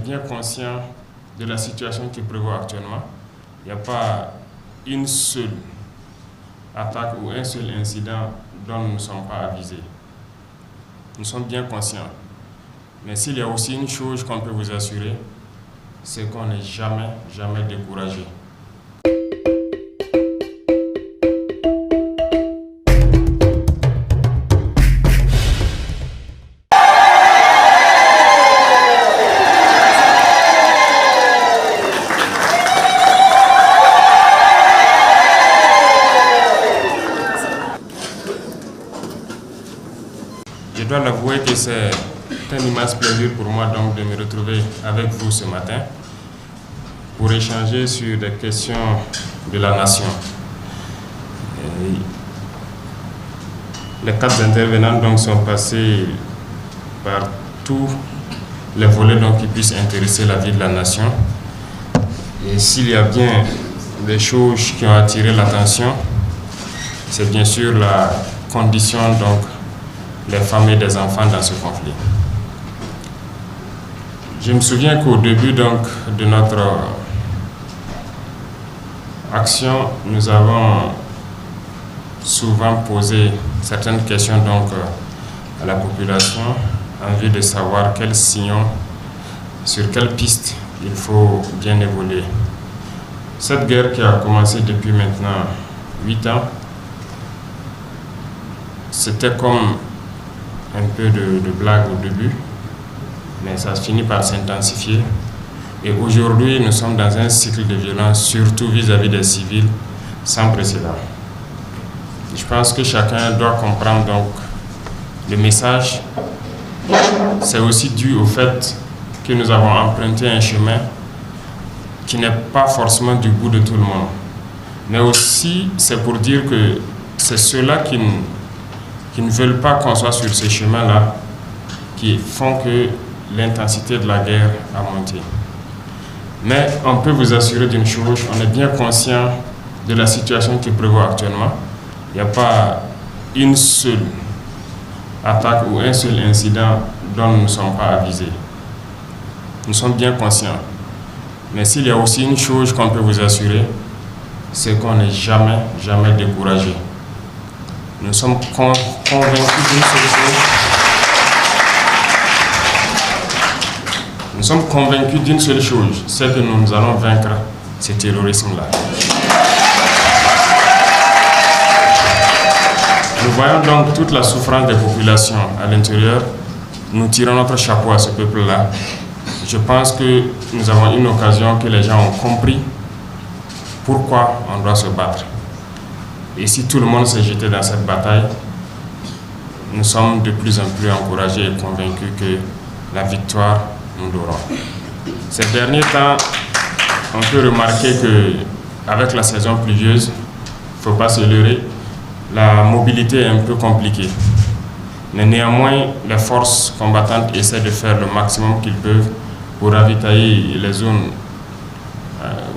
bien conscient de la situation qui prévaut actuellement. Il n'y a pas une seule attaque ou un seul incident dont nous ne sommes pas avisés. Nous sommes bien conscients. Mais s'il y a aussi une chose qu'on peut vous assurer, c'est qu'on n'est jamais découragé. Je dois l'avouer que c'est un immense plaisir pour moi donc de me retrouver avec vous ce matin pour échanger sur des questions de la nation. Les 4 intervenants donc sont passés par tous les volets donc qui puissent intéresser la vie de la nation. Et s'il y a bien des choses qui ont attiré l'attention, c'est bien sûr la condition donc des femmes et des enfants dans ce conflit. Je me souviens qu'au début donc de notre action, nous avons souvent posé certaines questions donc à la population en vue de savoir quels signaux, sur quelle piste il faut bien évoluer. Cette guerre qui a commencé depuis maintenant 8 ans, c'était comme un peu de blague au début, mais ça finit par s'intensifier. Et aujourd'hui, nous sommes dans un cycle de violence, surtout vis-à-vis des civils, sans précédent. Je pense que chacun doit comprendre donc le message. C'est aussi dû au fait que nous avons emprunté un chemin qui n'est pas forcément du goût de tout le monde. Mais aussi, c'est pour dire que c'est ceux-là qui ne veulent pas qu'on soit sur ce chemin-là qui font que l'intensité de la guerre a monté. Mais on peut vous assurer d'une chose, on est bien conscient de la situation qui prévaut actuellement. Il n'y a pas une seule attaque ou un seul incident dont nous ne sommes pas avisés. Nous sommes bien conscients. Mais s'il y a aussi une chose qu'on peut vous assurer, c'est qu'on n'est jamais découragé. Nous sommes convaincus d'une seule chose. Nous sommes convaincus d'une seule chose, c'est que nous allons vaincre ce terrorisme-là. Nous voyons donc toute la souffrance des populations à l'intérieur. Nous tirons notre chapeau à ce peuple-là. Je pense que nous avons une occasion que les gens ont compris pourquoi on doit se battre. Et si tout le monde s'est jeté dans cette bataille, nous sommes de plus en plus encouragés et convaincus que la victoire, nous l'aurons. Ces derniers temps, on peut remarquer qu'avec la saison pluvieuse, il ne faut pas se leurrer, la mobilité est un peu compliquée. Mais néanmoins, les forces combattantes essaient de faire le maximum qu'ils peuvent pour ravitailler les zones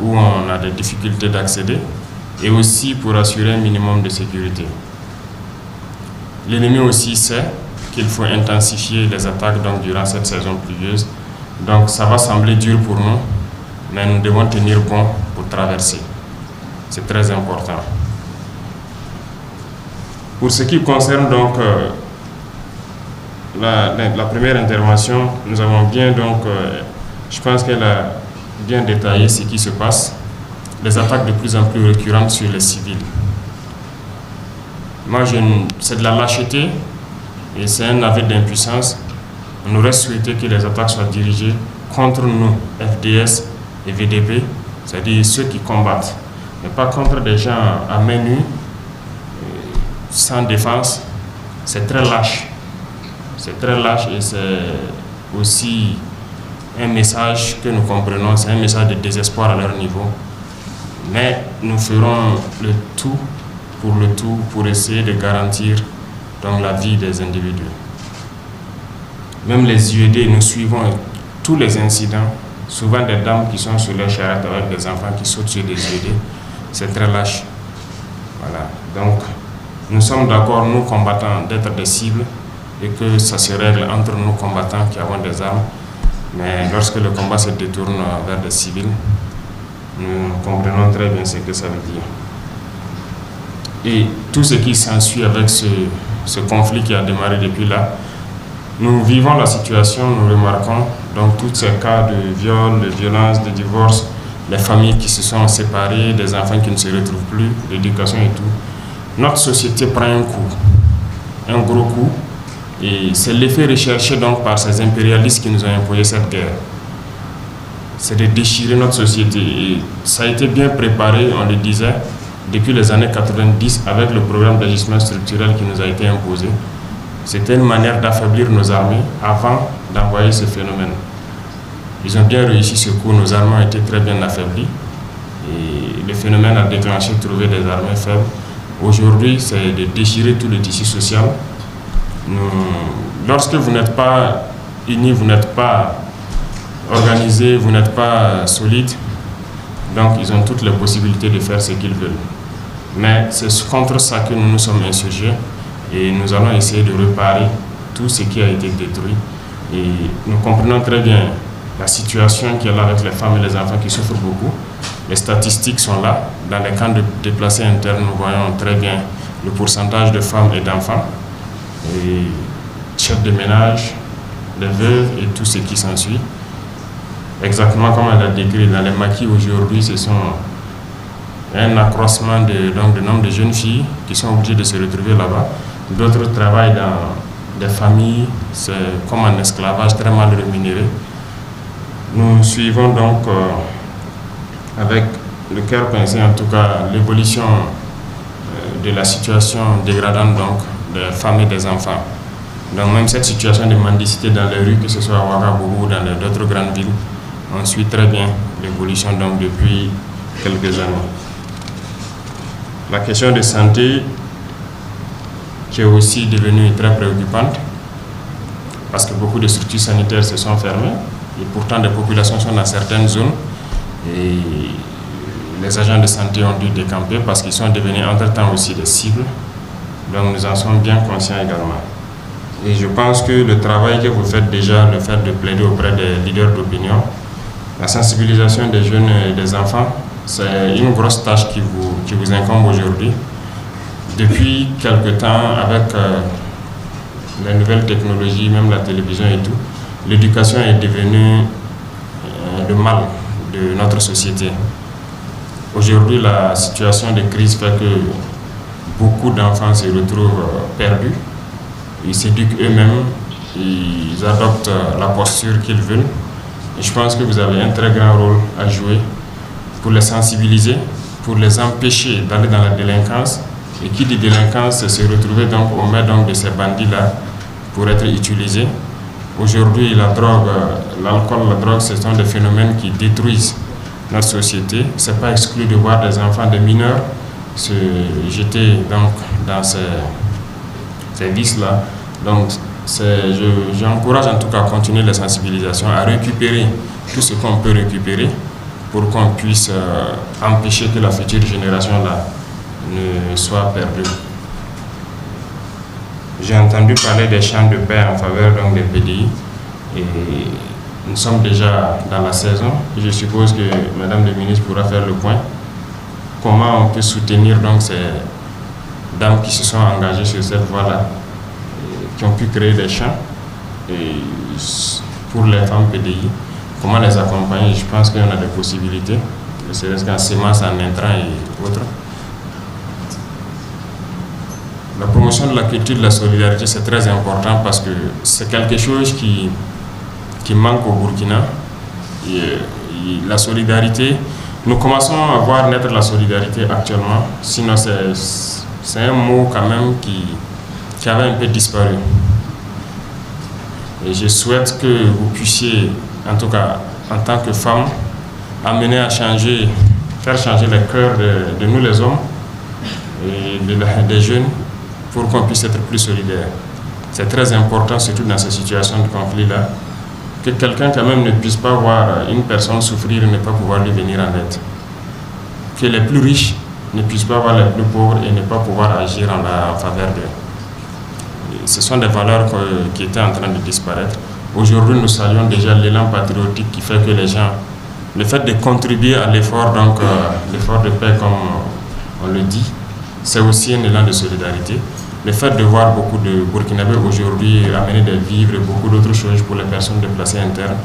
où on a des difficultés d'accéder et aussi pour assurer un minimum de sécurité. L'ennemi aussi sait qu'il faut intensifier les attaques donc, durant cette saison pluvieuse. Donc ça va sembler dur pour nous, mais nous devons tenir bon pour traverser. C'est très important. Pour ce qui concerne donc la première intervention, nous avons bien donc, je pense qu'elle a bien détaillé ce qui se passe. Les attaques de plus en plus récurrentes sur les civils. Moi, c'est de la lâcheté et c'est un aveu d'impuissance. On aurait souhaité que les attaques soient dirigées contre nous, FDS et VDP, c'est-à-dire ceux qui combattent, mais pas contre des gens à main nue, sans défense. C'est très lâche. C'est très lâche et c'est aussi un message que nous comprenons, c'est un message de désespoir à leur niveau. Mais nous ferons le tout pour essayer de garantir donc, la vie des individus. Même les IED, nous suivons tous les incidents, souvent des dames qui sont sur les charrettes avec des enfants qui sautent sur des IED. C'est très lâche. Voilà. Donc, nous sommes d'accord, nous combattants, d'être des cibles et que ça se règle entre nous combattants qui avons des armes Mais lorsque le combat se détourne vers des civils, nous comprenons très bien ce que ça veut dire. Et tout ce qui s'ensuit avec ce conflit qui a démarré depuis là, nous vivons la situation, nous remarquons donc tous ces cas de viol, de violence, de divorce, les familles qui se sont séparées, des enfants qui ne se retrouvent plus, l'éducation et tout. Notre société prend un coup, un gros coup, et c'est l'effet recherché donc par ces impérialistes qui nous ont imposé cette guerre. C'est de déchirer notre société. Et ça a été bien préparé, on le disait, depuis les années 90 avec le programme d'ajustement structurel qui nous a été imposé. C'était une manière d'affaiblir nos armées avant d'envoyer ce phénomène. Ils ont bien réussi ce coup, nos armées ont été très bien affaiblies. Et le phénomène a déclenché de trouver des armées faibles. Aujourd'hui, c'est de déchirer tout le tissu social. Lorsque vous n'êtes pas unis, vous n'êtes pas organisés, vous n'êtes pas solides, donc ils ont toutes les possibilités de faire ce qu'ils veulent. Mais c'est contre ça que nous nous sommes insurgés et nous allons essayer de réparer tout ce qui a été détruit. Et nous comprenons très bien la situation qui est là avec les femmes et les enfants qui souffrent beaucoup. Les statistiques sont là. Dans les camps de déplacés internes, nous voyons très bien le pourcentage de femmes et d'enfants, et chefs de ménage, les veuves et tout ce qui s'ensuit. Exactement comme elle a décrit dans les maquis aujourd'hui, ce sont un accroissement du nombre de jeunes filles qui sont obligées de se retrouver là-bas. D'autres travaillent dans des familles, c'est comme un esclavage très mal rémunéré. Nous suivons donc avec le cœur pincé en tout cas l'évolution de la situation dégradante donc des femmes et des enfants. Donc même cette situation de mendicité dans les rues, que ce soit à Ouagadougou ou dans d'autres grandes villes, on suit très bien l'évolution donc depuis quelques années. La question de santé qui est aussi devenue très préoccupante parce que beaucoup de structures sanitaires se sont fermées et pourtant des populations sont dans certaines zones et les agents de santé ont dû décamper parce qu'ils sont devenus entre-temps aussi des cibles. Donc nous en sommes bien conscients également. Et je pense que le travail que vous faites déjà, le fait de plaider auprès des leaders d'opinion, la sensibilisation des jeunes et des enfants, c'est une grosse tâche qui vous incombe aujourd'hui. Depuis quelque temps, avec les nouvelles technologies, même la télévision et tout, l'éducation est devenue le mal de notre société. Aujourd'hui, la situation de crise fait que beaucoup d'enfants se retrouvent perdus. Ils s'éduquent eux-mêmes, ils adoptent la posture qu'ils veulent. Et je pense que vous avez un très grand rôle à jouer pour les sensibiliser, pour les empêcher d'aller dans la délinquance. Et qui dit délinquance se retrouver donc au mains donc de ces bandits-là pour être utilisés. Aujourd'hui, la drogue, l'alcool, la drogue, ce sont des phénomènes qui détruisent notre société. Ce n'est pas exclu de voir des enfants, des mineurs se jeter donc dans ces vices-là. Donc, j'encourage en tout cas à continuer la sensibilisation, à récupérer tout ce qu'on peut récupérer pour qu'on puisse empêcher que la future génération-là ne soit perdue. J'ai entendu parler des champs de paix en faveur donc, des PDI et nous sommes déjà dans la saison. Je suppose que Madame le ministre pourra faire le point. Comment on peut soutenir donc ces dames qui se sont engagées sur cette voie-là, qui ont pu créer des champs et pour les femmes PDI, comment les accompagner? Je pense qu'il y en a des possibilités, c'est-à-dire qu'en semences, en intrants et autres. La promotion de la culture de la solidarité, c'est très important parce que c'est quelque chose qui manque au Burkina. Et la solidarité, nous commençons à voir naître la solidarité actuellement, sinon c'est un mot quand même qui avait un peu disparu. Et je souhaite que vous puissiez, en tout cas en tant que femme, amener à changer, faire changer les cœurs de nous les hommes et des jeunes pour qu'on puisse être plus solidaires. C'est très important, surtout dans ces situations de conflit-là, que quelqu'un quand même ne puisse pas voir une personne souffrir et ne pas pouvoir lui venir en aide. Que les plus riches ne puissent pas voir les plus pauvres et ne pas pouvoir agir en faveur d'eux. Ce sont des valeurs qui étaient en train de disparaître. Aujourd'hui, nous saluons déjà l'élan patriotique qui fait que les gens, le fait de contribuer à l'effort, l'effort de paix comme on le dit, c'est aussi un élan de solidarité. Le fait de voir beaucoup de Burkinabés aujourd'hui amener des vivres et beaucoup d'autres choses pour les personnes déplacées internes,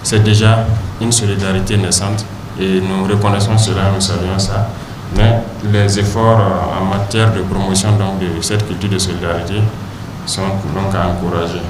c'est déjà une solidarité naissante et nous reconnaissons cela, nous saluons ça. Mais les efforts en matière de promotion donc, de cette culture de solidarité sont donc à encourager.